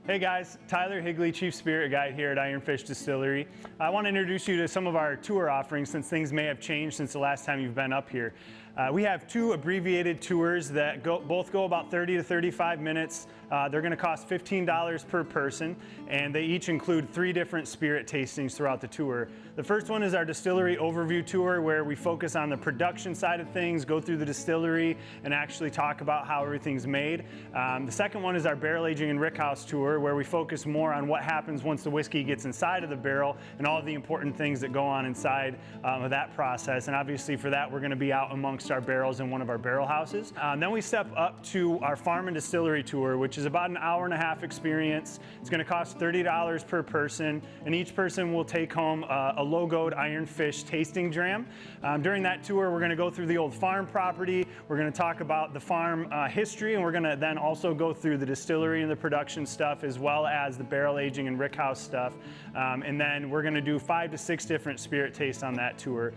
Hey guys, Tyler Higley, Chief Spirit Guide here at Ironfish Distillery. I want to introduce you to some of our tour offerings since things may have changed since the last time you've been up here. We have two abbreviated tours that both go about 30 to 35 minutes. They're going to cost $15 per person, and they each include 3 different spirit tastings throughout the tour. The first one is our distillery overview tour, where we focus on the production side of things, go through the distillery, and actually talk about how everything's made. The second one is our barrel aging and rickhouse tour, where we focus more on what happens once the whiskey gets inside of the barrel and all of the important things that go on inside of that process. And obviously for that, we're going to be out amongst our barrels in one of our barrel houses. Then we step up to our farm and distillery tour, which is about an hour-and-a-half experience. It's going to cost $30 per person, and each person will take home a logoed Ironfish tasting dram. During that tour, we're going to go through the old farm property. We're going to talk about the farm history, and we're going to then also go through the distillery and the production stuff, as well as the barrel aging and rickhouse stuff. And then we're going to do 5 to 6 different spirit tastes on that tour.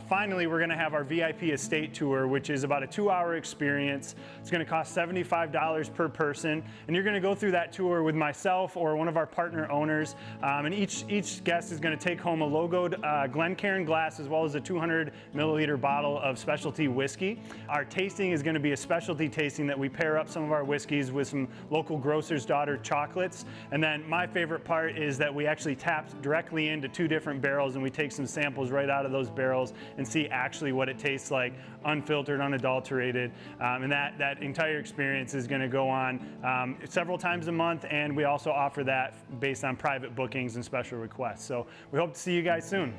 Finally, we're going to have our VIP estate tour, which is about a 2-hour experience. It's going to cost $75 per person, and you're going to go through that tour with myself or one of our partner owners. And each guest is going to take home a logoed Glencairn glass, as well as a 200 milliliter bottle of specialty whiskey. Our tasting is going to be a specialty tasting that we pair up some of our whiskeys with some local grocer's daughter chocolates. And then my favorite part is that we actually tap directly into 2 different barrels, and we take some samples right out of those barrels and see actually what it tastes like, unfiltered, unadulterated. And that entire experience is going to go on several times a month, and we also offer that based on private bookings and special requests. So we hope to see you guys soon.